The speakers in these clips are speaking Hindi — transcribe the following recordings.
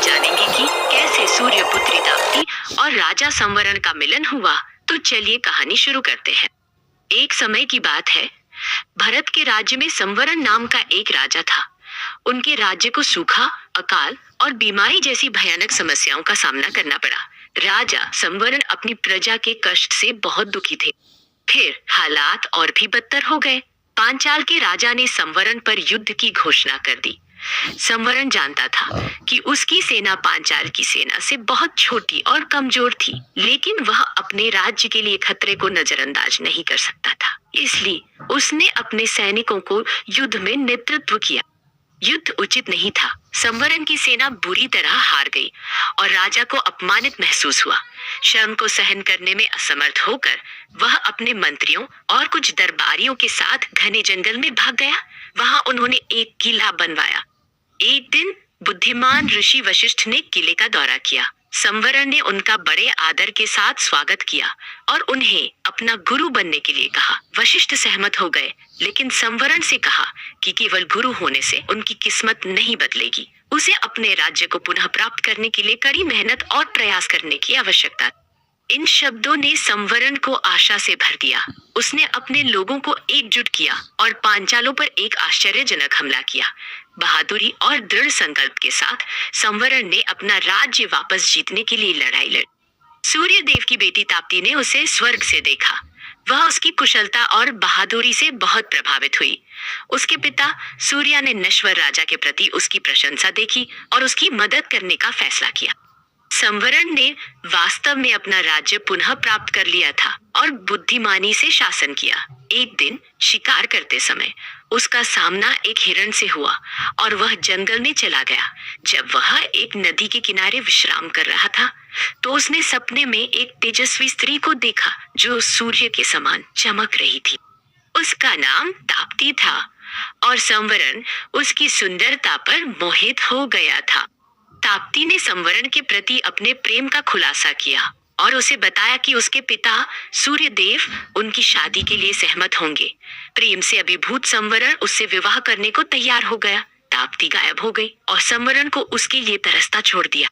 जानेंगे कि कैसे सूर्यपुत्री ताप्ती और राजा संवरण का मिलन हुआ। तो चलिए कहानी शुरू करते हैं। एक समय की बात है, भरत के राज्य में संवरण नाम का एक राजा था। उनके राज्य को सूखा, अकाल और बीमारी जैसी भयानक समस्याओं का सामना करना पड़ा। राजा संवरण अपनी प्रजा के कष्ट से बहुत दुखी थे। फिर हालात और भी बदतर हो गए। पांचाल के राजा ने संवरण पर युद्ध की घोषणा कर दी। संवरण जानता था कि उसकी सेना पांचाल की सेना से बहुत छोटी और कमजोर थी, लेकिन वह अपने राज्य के लिए खतरे को नजरअंदाज नहीं कर सकता था। इसलिए उसने अपने सैनिकों को युद्ध में नेतृत्व किया। युद्ध उचित नहीं था। संवरण की सेना बुरी तरह हार गई और राजा को अपमानित महसूस हुआ। शर्म को सहन करने में असमर्थ होकर वह अपने मंत्रियों और कुछ दरबारियों के साथ घने जंगल में भाग गया। वहां उन्होंने एक किला बनवाया। एक दिन बुद्धिमान ऋषि वशिष्ठ ने किले का दौरा किया। संवरण ने उनका बड़े आदर के साथ स्वागत किया और उन्हें अपना गुरु बनने के लिए कहा। वशिष्ठ सहमत हो गए, लेकिन संवरण से कहा कि केवल गुरु होने से उनकी किस्मत नहीं बदलेगी। उसे अपने राज्य को पुनः प्राप्त करने के लिए कड़ी मेहनत और प्रयास करने की आवश्यकता। इन शब्दों ने संवरण को आशा से भर दिया। उसने अपने लोगों को एकजुट किया और पांचालों पर एक आश्चर्यजनक हमला किया। बहादुरी और दृढ़ संकल्प के साथ संवरण ने अपना राज्य वापस जीतने के लिए लड़ाई लड़ी। सूर्यदेव की बेटी ताप्ती ने उसे स्वर्ग से देखा। वह उसकी कुशलता और बहादुरी से बहुत प्रभावित हुई। उसके पिता सूर्य ने नश्वर राजा के प्रति उसकी प्रशंसा देखी और उसकी मदद करने का फैसला किया। संवरण ने वास्तव में अपना राज्य पुनः प्राप्त कर लिया था और बुद्धिमानी से शासन किया। एक दिन शिकार करते समय उसका सामना एक हिरण से हुआ और वह जंगल में चला गया। जब वह एक नदी के किनारे विश्राम कर रहा था, तो उसने सपने में एक तेजस्वी स्त्री को देखा जो सूर्य के समान चमक रही थी। उसका नाम ताप्ती था और संवरण उसकी सुंदरता पर मोहित हो गया था। ताप्ती ने संवरण के प्रति अपने प्रेम का खुलासा किया और उसे बताया कि उसके पिता सूर्यदेव उनकी शादी के लिए सहमत होंगे। प्रेम से अभिभूत संवरण उससे विवाह करने को तैयार हो गया। ताप्ती गायब हो गई और संवरण को उसके लिए तरसता छोड़ दिया।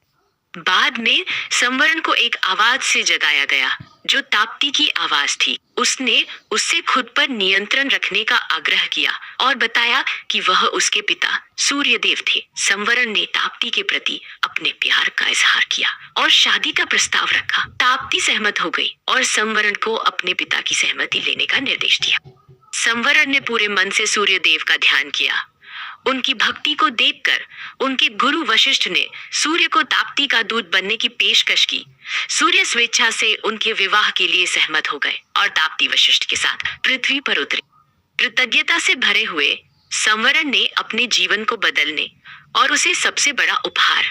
बाद में संवरण को एक आवाज से जगाया गया जो ताप्ती की आवाज थी। उसने उससे खुद पर नियंत्रण रखने का आग्रह किया और बताया कि वह उसके पिता सूर्यदेव थे। संवरण ने ताप्ती के प्रति अपने प्यार का इजहार किया और शादी का प्रस्ताव रखा। ताप्ती सहमत हो गई और संवरण को अपने पिता की सहमति लेने का निर्देश दिया। संवरण ने पूरे मन से सूर्यदेव का ध्यान किया। उनकी भक्ति को देखकर उनके गुरु वशिष्ठ ने सूर्य को ताप्ती का दूत बनने की पेशकश की। सूर्य स्वेच्छा से उनके विवाह के लिए सहमत हो गए और ताप्ती वशिष्ठ के साथ पृथ्वी पर उतरे। कृतज्ञता से भरे हुए संवरण ने अपने जीवन को बदलने और उसे सबसे बड़ा उपहार,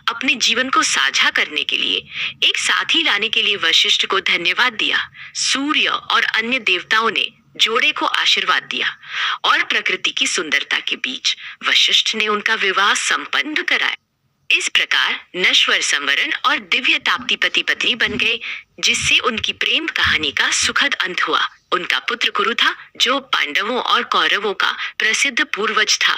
अपने जीवन को साझा करने के लिए एक साथी लाने के लिए वशिष्ठ को धन्यवाद दिया। सूर्य और अन्य देवताओं ने जोड़े को आशीर्वाद दिया और प्रकृति की सुंदरता के बीच वशिष्ठ ने उनका विवाह संपन्न कराया। इस प्रकार नश्वर संवरण और दिव्य ताप्ती पति पत्नी बन गए, जिससे उनकी प्रेम कहानी का सुखद अंत हुआ। उनका पुत्र कुरु था जो पांडवों और कौरवों का प्रसिद्ध पूर्वज था।